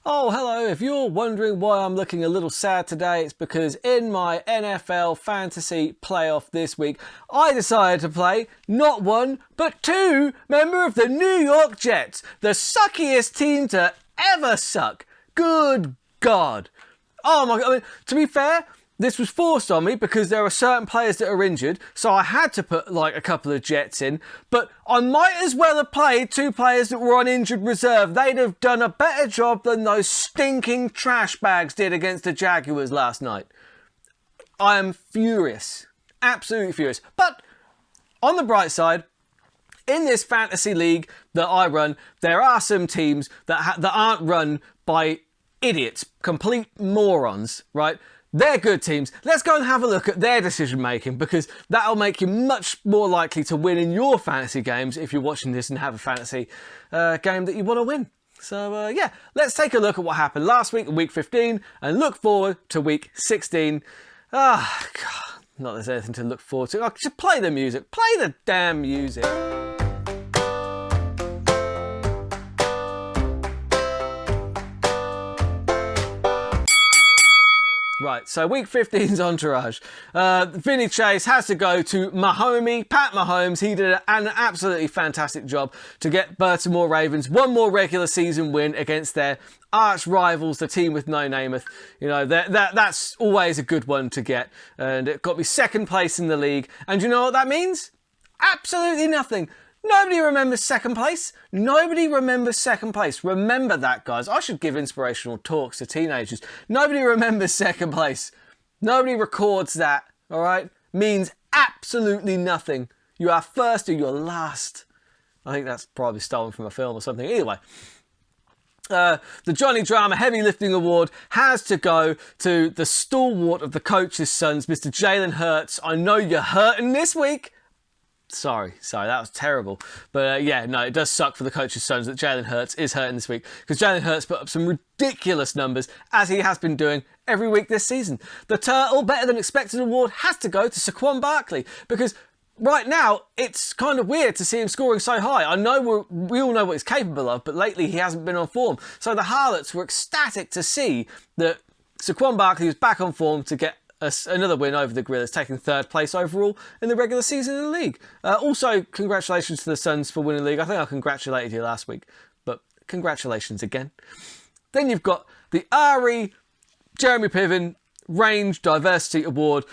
Oh, hello. If you're wondering why I'm looking a little sad today, it's because in my NFL fantasy playoff this week, I decided to play not one, but two member of the New York Jets, the suckiest team to ever suck. Good God. Oh my God. I mean, to be fair, this was forced on me because there are certain players that are injured, so I had to put like a couple of Jets in, but I might as well have played two players that were on injured reserve. They'd have done a better job than those stinking trash bags did against the Jaguars last night. I am furious. Absolutely furious. But on the bright side, in this fantasy league that I run, there are some teams that aren't run by idiots, complete morons, right? They're good teams. Let's go and have a look at their decision making, because that'll make you much more likely to win in your fantasy games if you're watching this and have a fantasy game that you want to win. So yeah, let's take a look at what happened last week, week 15, and look forward to week 16. Ah, God, not there's anything to look forward to. Oh, just play the music. Play the damn music. Right, so week 15's entourage. Vinny Chase has to go to Mahomie, Pat Mahomes. He did an absolutely fantastic job to get Baltimore Ravens one more regular season win against their arch rivals, the team with no nameth. You know, that's always a good one to get. And it got me second place in the league. And you know what that means? Absolutely nothing. Nobody remembers second place. Nobody remembers second place. Remember that, guys. I should give inspirational talks to teenagers. Nobody remembers second place. Nobody records that, all right? Means absolutely nothing. You are first or you're last. I think that's probably stolen from a film or something. Either way. The Johnny Drama Heavy Lifting Award has to go to the stalwart of the coach's sons, Mr. Jalen Hurts. I know you're hurting this week. Sorry, that was terrible. But yeah, no, it does suck for the coach's sons that Jalen Hurts is hurting this week, because Jalen Hurts put up some ridiculous numbers, as he has been doing every week this season. The Turtle Better Than Expected Award has to go to Saquon Barkley, because right now it's kind of weird to see him scoring so high. I know we all know what he's capable of, but lately he hasn't been on form. So the Harlots were ecstatic to see that Saquon Barkley was back on form to get another win over the Gorillas, taking third place overall in the regular season in the league. Also, congratulations to the Suns for winning the league. I think I congratulated you last week, but congratulations again. Then you've got the Ari Jeremy Piven Range Diversity Award.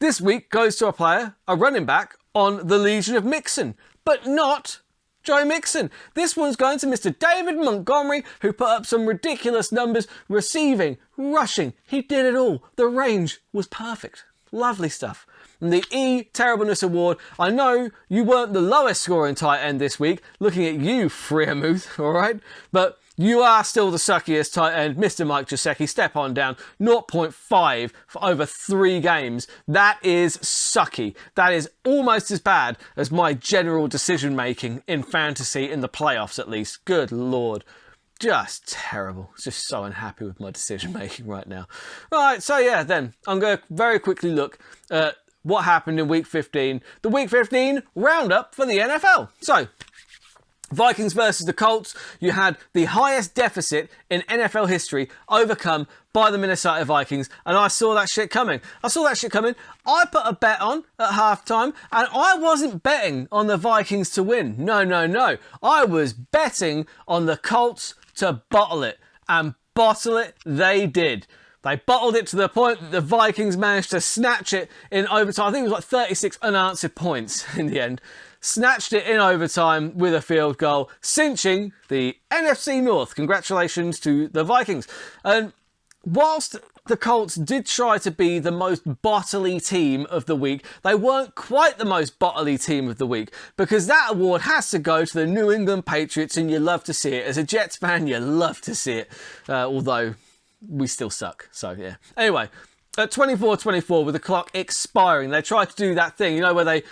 This week goes to a player, a running back, on the Legion of Mixon, but not Joe Mixon. This one's going to Mr. David Montgomery, who put up some ridiculous numbers, receiving, rushing. He did it all. The range was perfect. Lovely stuff. And the E Terribleness Award, I know you weren't the lowest scoring tight end this week, looking at you, Freermuth, all right? But you are still the suckiest tight end, Mr. Mike Gesicki. Step on down, 0.5 for over 3 games. That is sucky. That is almost as bad as my general decision making in fantasy, in the playoffs at least. Good Lord. Just terrible. Just so unhappy with my decision making right now. Right, so yeah, then I'm going to very quickly look at what happened in week 15. The week 15 roundup for the NFL. So, Vikings versus the Colts, you had the highest deficit in NFL history overcome by the Minnesota Vikings, and I saw that shit coming. I put a bet on at halftime, and I wasn't betting on the Vikings to win. No. I was betting on the Colts to bottle it, and bottle it they did. They bottled it to the point that the Vikings managed to snatch it in overtime. I think it was like 36 unanswered points in the end. Snatched it in overtime with a field goal, cinching the NFC North. Congratulations to the Vikings. And whilst the Colts did try to be the most bottly team of the week, they weren't quite the most bottly team of the week, because that award has to go to the New England Patriots, and you love to see it. As a Jets fan, you love to see it, although we still suck. So yeah. Anyway, at 24-24 with the clock expiring, they tried to do that thing, you know, where they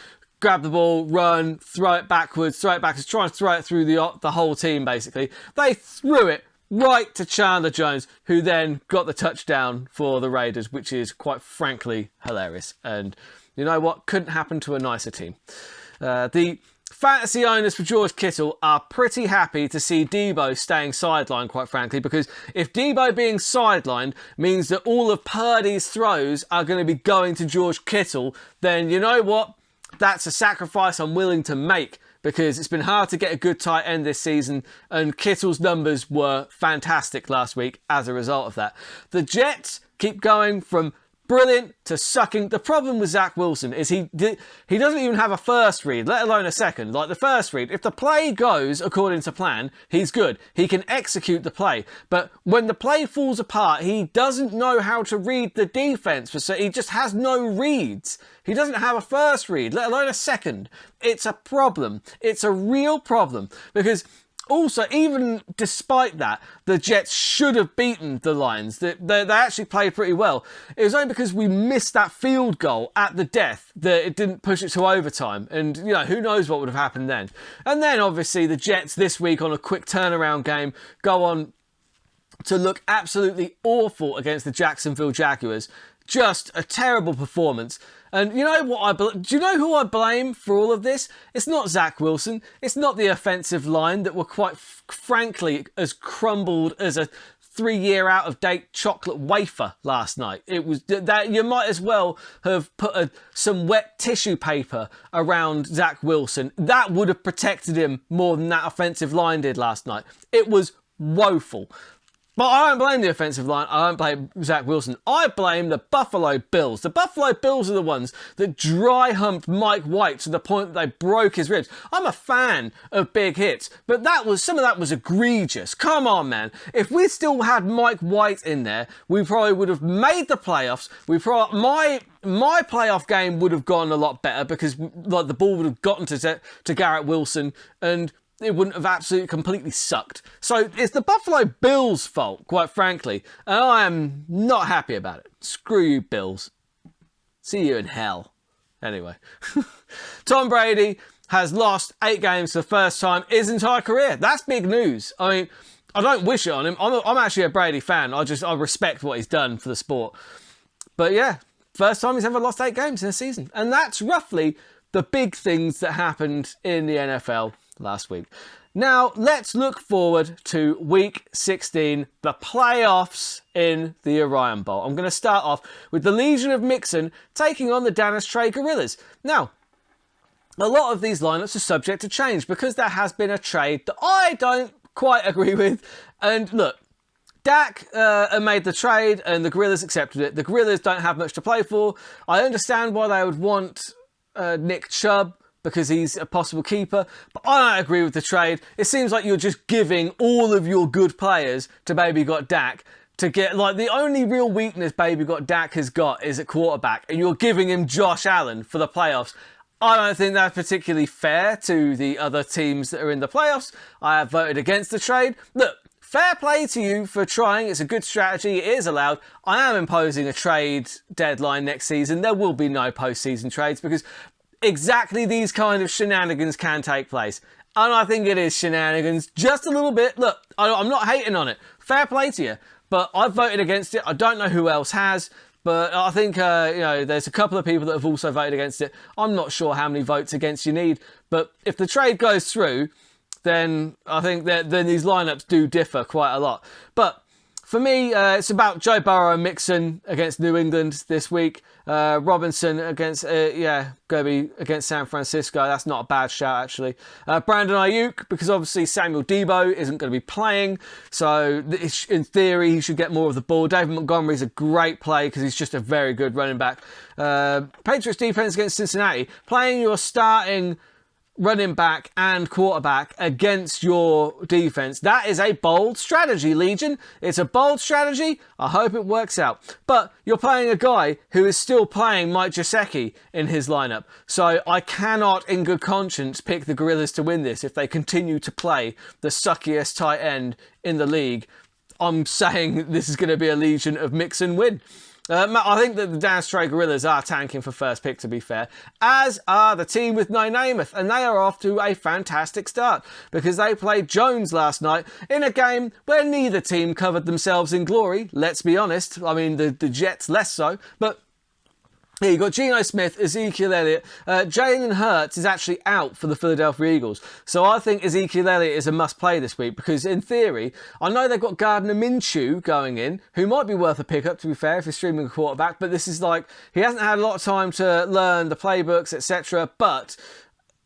grab the ball, run, throw it backwards, try and throw it through the whole team, basically. They threw it right to Chandler Jones, who then got the touchdown for the Raiders, which is quite frankly hilarious. And you know what? Couldn't happen to a nicer team. The fantasy owners for George Kittle are pretty happy to see Tbow staying sidelined, quite frankly, because if Tbow being sidelined means that all of Purdy's throws are going to be going to George Kittle, then you know what? That's a sacrifice I'm willing to make, because it's been hard to get a good tight end this season, and Kittle's numbers were fantastic last week as a result of that. The Jets keep going from brilliant to sucking. The problem with Zach Wilson is he doesn't even have a first read, let alone a second. Like the first read, if the play goes according to plan, he's good. He can execute the play. But when the play falls apart, he doesn't know how to read the defense. So he just has no reads. He doesn't have a first read, let alone a second. It's a problem. It's a real problem, because also, even despite that, the Jets should have beaten the Lions. They actually played pretty well. It was only because we missed that field goal at the death that it didn't push it to overtime. And, you know, who knows what would have happened then. And then, obviously, the Jets this week on a quick turnaround game go on to look absolutely awful against the Jacksonville Jaguars. Just a terrible performance. And you know what do you know who I blame for all of this? It's not Zach Wilson. It's not the offensive line that were quite frankly as crumbled as a 3-year out-of-date chocolate wafer last night. It was that you might as well have put some wet tissue paper around Zach Wilson. That would have protected him more than that offensive line did last night. It was woeful. But I don't blame the offensive line. I don't blame Zach Wilson. I blame the Buffalo Bills. The Buffalo Bills are the ones that dry humped Mike White to the point that they broke his ribs. I'm a fan of big hits, but some of that was egregious. Come on, man. If we still had Mike White in there, we probably would have made the playoffs. My playoff game would have gone a lot better, because like the ball would have gotten to Garrett Wilson, and it wouldn't have absolutely completely sucked. So it's the Buffalo Bills' fault, quite frankly. And I am not happy about it. Screw you, Bills. See you in hell. Anyway. Tom Brady has lost 8 games for the first time in his entire career. That's big news. I mean, I don't wish it on him. I'm actually a Brady fan. I respect what he's done for the sport. But yeah, first time he's ever lost 8 games in a season. And that's roughly the big things that happened in the NFL last week. Now, let's look forward to week 16, the playoffs in the Orion Bowl. I'm going to start off with the Legion of Mixon taking on the Dallas Trey Gorillas. Now, a lot of these lineups are subject to change because there has been a trade that I don't quite agree with. And look, Dak made the trade and the Gorillas accepted it. The Gorillas don't have much to play for. I understand why they would want Nick Chubb, because he's a possible keeper, but I don't agree with the trade. It seems like you're just giving all of your good players to Baby Got Dak to get, like, the only real weakness Baby Got Dak has got is at quarterback, and you're giving him Josh Allen for the playoffs. I don't think that's particularly fair to the other teams that are in the playoffs. I have voted against the trade. Look, fair play to you for trying. It's a good strategy. It is allowed. I am imposing a trade deadline next season. There will be no postseason trades because exactly these kind of shenanigans can take place. And I think it is shenanigans just a little bit. Look, I'm not hating on it. Fair play to you. But I've voted against it. I don't know who else has. But I think, there's a couple of people that have also voted against it. I'm not sure how many votes against you need. But if the trade goes through, then I think then these lineups do differ quite a lot. But for me, it's about Joe Burrow and Mixon against New England this week. Robinson against, Gobi against San Francisco. That's not a bad shout, actually. Brandon Ayuk, because obviously Samuel Debo isn't going to be playing. So in theory, he should get more of the ball. David Montgomery's a great play because he's just a very good running back. Patriots defense against Cincinnati. Playing your starting running back and quarterback against your defense. That is a bold strategy, Legion. It's a bold strategy. I hope it works out. But you're playing a guy who is still playing Mike Gesicki in his lineup. So I cannot, in good conscience, pick the Gorillas to win this if they continue to play the suckiest tight end in the league. I'm saying this is going to be a Legion of Mixon win. I think that the Dallas Trey Gorillas are tanking for first pick, to be fair, as are the team with no Namath, and they are off to a fantastic start because they played Jones last night in a game where neither team covered themselves in glory, let's be honest. I mean, the Jets less so, but Yeah, you've got Geno Smith, Ezekiel Elliott. Jalen Hurts is actually out for the Philadelphia Eagles. So I think Ezekiel Elliott is a must-play this week because, in theory, I know they've got Gardner Minshew going in, who might be worth a pickup, to be fair, if you're streaming a quarterback. But this is like, he hasn't had a lot of time to learn the playbooks, etc. But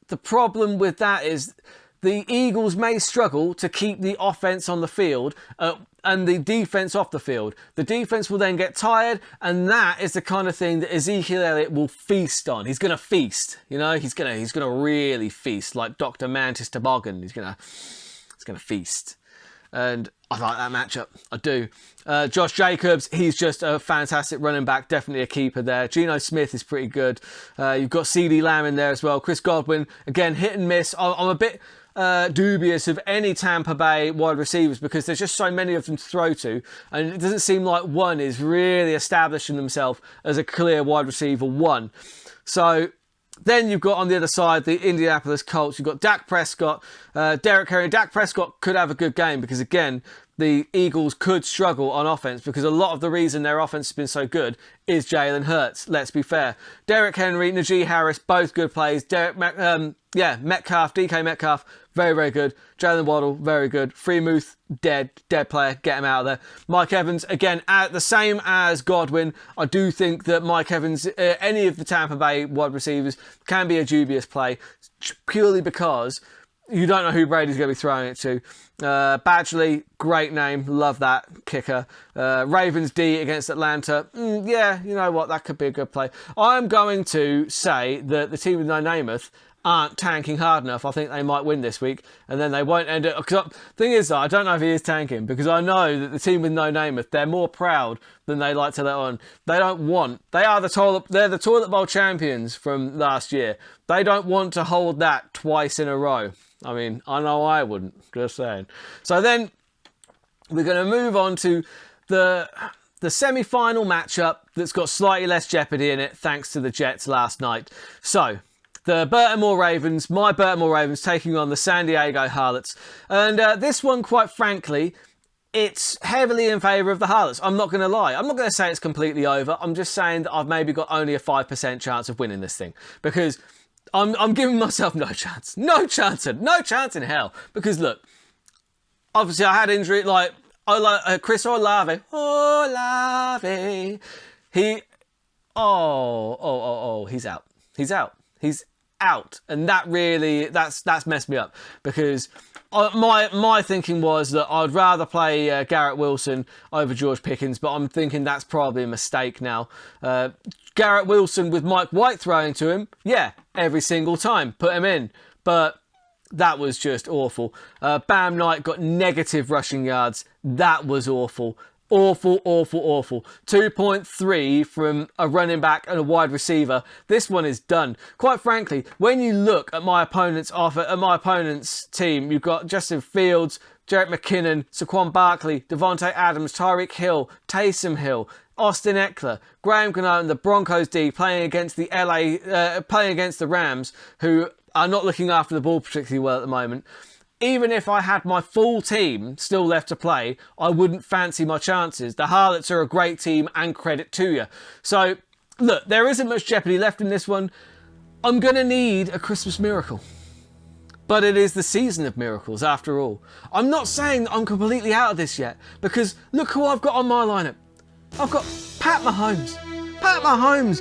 the problem with that is the Eagles may struggle to keep the offense on the field and the defense off the field. The defense will then get tired, and that is the kind of thing that Ezekiel Elliott will feast on. He's going to feast, you know. He's going to really feast, like Dr. Mantis Toboggan. He's going to feast, and I like that matchup. I do. Josh Jacobs, he's just a fantastic running back, definitely a keeper there. Geno Smith is pretty good. You've got CeeDee Lamb in there as well. Chris Godwin, again, hit and miss. I'm a bit dubious of any Tampa Bay wide receivers because there's just so many of them to throw to, and it doesn't seem like one is really establishing themselves as a clear wide receiver one. So then you've got on the other side the Indianapolis Colts. You've got Dak Prescott, Derrick Henry. Dak Prescott could have a good game because, again, the Eagles could struggle on offense because a lot of the reason their offense has been so good is Jalen Hurts, let's be fair. Derrick Henry, Najee Harris, both good plays. Metcalf, DK Metcalf, very, very good. Jalen Waddle, very good. Freemuth, dead player, get him out of there. Mike Evans, again, the same as Godwin. I do think that Mike Evans, any of the Tampa Bay wide receivers, can be a dubious play purely because you don't know who Brady's going to be throwing it to. Badgley, great name, love that kicker. Ravens D against Atlanta, yeah, you know what, that could be a good play. I'm going to say that the team with no Namath aren't tanking hard enough. I think they might win this week, and then they won't end up. Thing is, though, I don't know if he is tanking because I know that the team with no Namath, they're more proud than they like to let on. They don't want. They're the toilet bowl champions from last year. They don't want to hold that twice in a row. I mean, I know I wouldn't, just saying. So then we're going to move on to the semi-final matchup that's got slightly less jeopardy in it thanks to the Jets last night. So the Baltimore Ravens, my Baltimore Ravens, taking on the San Diego Harlots. And this one, quite frankly, it's heavily in favour of the Harlots. I'm not going to lie. I'm not going to say it's completely over. I'm just saying that I've maybe got only a 5% chance of winning this thing because I'm giving myself no chance. No chance in hell. Because look, obviously I had injury, like Chris Olave. He's out. He's out. And that really, that's messed me up. Because my thinking was that I'd rather play Garrett Wilson over George Pickens, but I'm thinking that's probably a mistake now. Garrett Wilson with Mike White throwing to him, yeah, every single time, put him in. But that was just awful. Bam Knight got negative rushing yards. That was awful. Awful. 2.3 from a running back and a wide receiver. This one is done. Quite frankly, when you look at my opponent's team, you've got Justin Fields, Jerick McKinnon, Saquon Barkley, Devontae Adams, Tyreek Hill, Taysom Hill, Austin Eckler, Graham Gano and the Broncos D playing against the Rams, who are not looking after the ball particularly well at the moment. Even if I had my full team still left to play, I wouldn't fancy my chances. The Harlots are a great team and credit to you. So, look, there isn't much jeopardy left in this one. I'm going to need a Christmas miracle. But it is the season of miracles, after all. I'm not saying that I'm completely out of this yet, because look who I've got on my lineup. I've got Pat Mahomes. Pat Mahomes,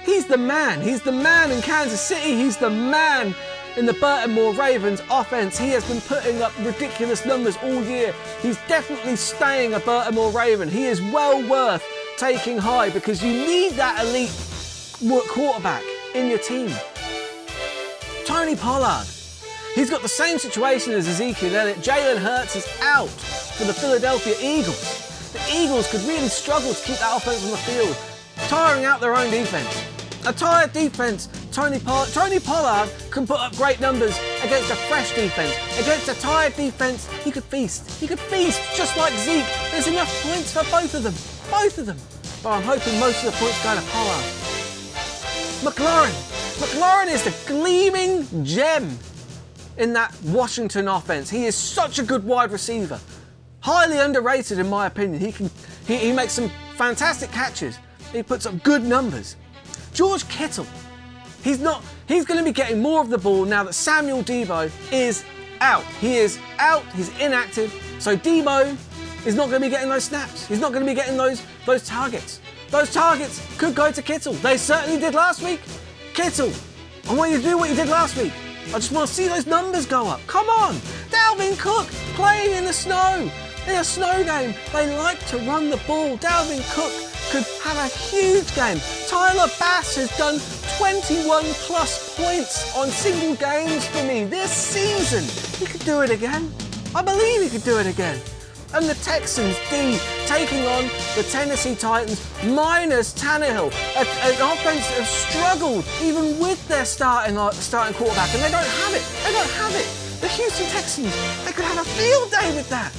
he's the man. He's the man in Kansas City. He's the man in the Baltimore Ravens offense. He has been putting up ridiculous numbers all year. He's definitely staying a Baltimore Raven. He is well worth taking high because you need that elite quarterback in your team. Tony Pollard. He's got the same situation as Ezekiel Elliott. Jalen Hurts is out for the Philadelphia Eagles. The Eagles could really struggle to keep that offense on the field, tiring out their own defense. A tired defense, Tony Pollard can put up great numbers against a fresh defense. Against a tired defense, he could feast. He could feast, just like Zeke. There's enough points for both of them. But I'm hoping most of the points go to Pollard. McLaurin is the gleaming gem in that Washington offense. He is such a good wide receiver. Highly underrated in my opinion. He makes some fantastic catches. He puts up good numbers. George Kittle. He's going to be getting more of the ball now that Samuel Debo is out. He is out. He's inactive. So Debo is not going to be getting those snaps. He's not going to be getting those targets. Those targets could go to Kittle. They certainly did last week. Kittle, I want you to do what you did last week. I just want to see those numbers go up. Come on. Dalvin Cook playing in the snow. In a snow game, they like to run the ball. Dalvin Cook could have a huge game. Tyler Bass has done 21 plus points on single games for me this season. He could do it again. I believe he could do it again. And the Texans D taking on the Tennessee Titans minus Tannehill. An offense that have struggled even with their starting quarterback, and they don't have it. They don't have it. The Houston Texans, they could have a field day with that.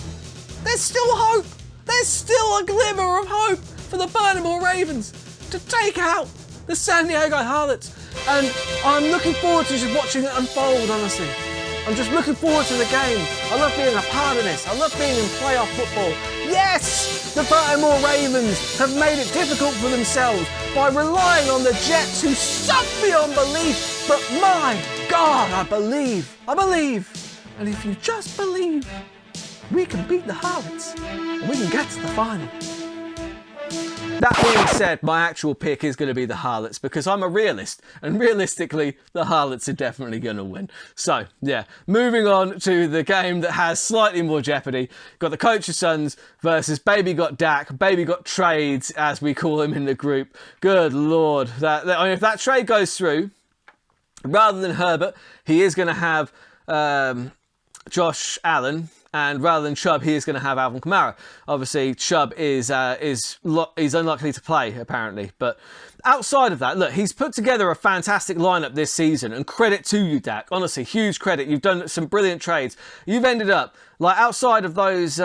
There's still hope. There's still a glimmer of hope for the Baltimore Ravens to take out the San Diego Harlots. And I'm looking forward to just watching it unfold, honestly. I'm just looking forward to the game. I love being a part of this. I love being in playoff football. Yes! The Baltimore Ravens have made it difficult for themselves by relying on the Jets, who suck beyond belief. But my God, I believe. I believe. And if you just believe, we can beat the Harlots and we can get to the final. That being said, my actual pick is going to be the Harlots because I'm a realist, and realistically, the Harlots are definitely going to win. So, yeah, moving on to the game that has slightly more jeopardy. Got the Coach's Sons versus Baby Got Dak, Baby Got Trades, as we call him in the group. Good Lord. If that trade goes through, rather than Herbert, he is going to have Josh Allen. And rather than Chubb, he is going to have Alvin Kamara. Obviously, Chubb is unlikely to play, apparently. But outside of that, look, he's put together a fantastic lineup this season. And credit to you, Dak. Honestly, huge credit. You've done some brilliant trades. You've ended up, like, outside of those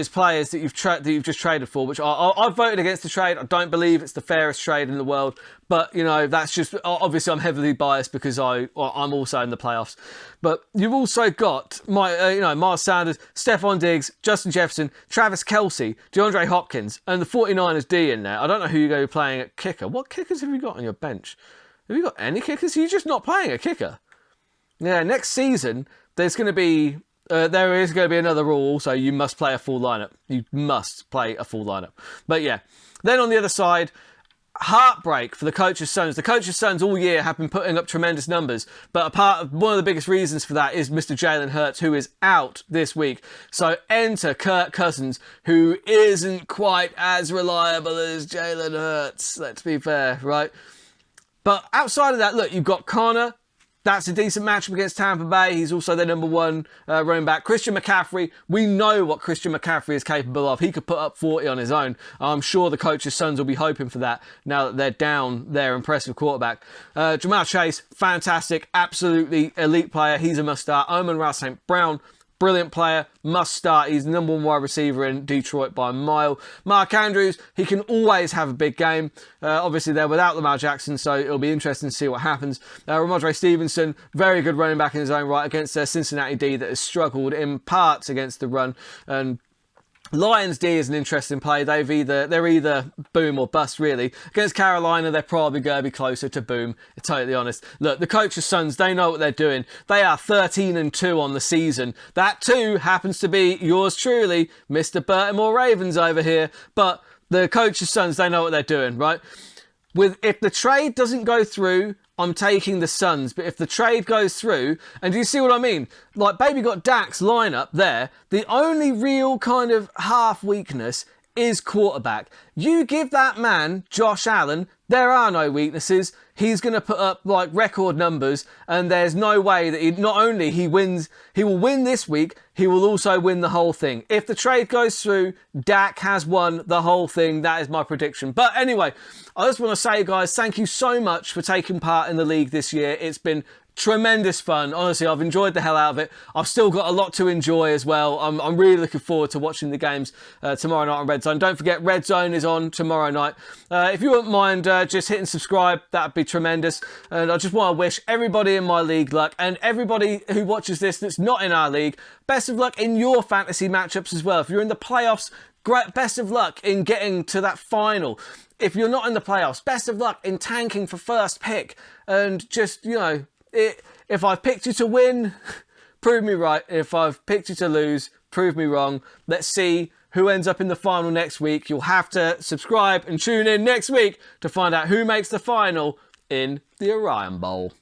players that you've just traded for, which I've voted against the trade. I don't believe it's the fairest trade in the world. But, you know, that's just, obviously I'm heavily biased because I'm also in the playoffs. But you've also got Miles Sanders, Stephon Diggs, Justin Jefferson, Travis Kelce, DeAndre Hopkins, and the 49ers D in there. I don't know who you're going to be playing at kicker. What kickers have you got on your bench? Have you got any kickers? You're just not playing a kicker. Yeah, next season, there's going to be... there is going to be another rule, so you must play a full lineup. You must play a full lineup. But yeah, then on the other side, heartbreak for the Coach's Sons. The Coach's Sons all year have been putting up tremendous numbers, but one of the biggest reasons for that is Mr. Jalen Hurts, who is out this week. So enter Kirk Cousins, who isn't quite as reliable as Jalen Hurts, let's be fair, right? But outside of that, look, you've got Connor. That's a decent matchup against Tampa Bay. He's also their number one running back. Christian McCaffrey, we know what Christian McCaffrey is capable of. He could put up 40 on his own. I'm sure the Coach's Sons will be hoping for that now that they're down their impressive quarterback. Jamar Chase, fantastic, absolutely elite player. He's a must-start. Amon-Ra St. Brown, brilliant player, must start. He's the number one wide receiver in Detroit by a mile. Mark Andrews, he can always have a big game. Obviously, they're without Lamar Jackson, so it'll be interesting to see what happens. Ramondre Stevenson, very good running back in his own right against their Cincinnati D that has struggled in parts against the run. And Lions D is an interesting play. They're either boom or bust, really. Against Carolina, they're probably going to be closer to boom, totally honest. Look, the Coach's Sons, they know what they're doing. They are 13-2 on the season. That too happens to be yours truly, Mr. Baltimore Ravens over here. But the Coach's Sons, they know what they're doing, right? If the trade doesn't go through, I'm taking the Suns. But if the trade goes through, and do you see what I mean? Like, Baby Got Dak's lineup there, the only real kind of half weakness is quarterback. You give that man, Josh Allen, there are no weaknesses. He's going to put up like record numbers, and there's no way that not only he will win this week, he will also win the whole thing. If the trade goes through, Dak has won the whole thing. That is my prediction. But anyway, I just want to say, guys, thank you so much for taking part in the league this year. It's been tremendous fun. Honestly, I've enjoyed the hell out of it. I've still got a lot to enjoy as well. I'm really looking forward to watching the games tomorrow night on Red Zone. Don't forget, Red Zone is on tomorrow night. If you wouldn't mind just hitting subscribe, that'd be tremendous. And I just want to wish everybody in my league luck, and everybody who watches this that's not in our league, best of luck in your fantasy matchups as well. If you're in the playoffs, great, best of luck in getting to that final. If you're not in the playoffs, best of luck in tanking for first pick. And just, you know, if I've picked you to win, prove me right. If I've picked you to lose, prove me wrong. Let's see who ends up in the final next week. You'll have to subscribe and tune in next week to find out who makes the final in the Orion Bowl.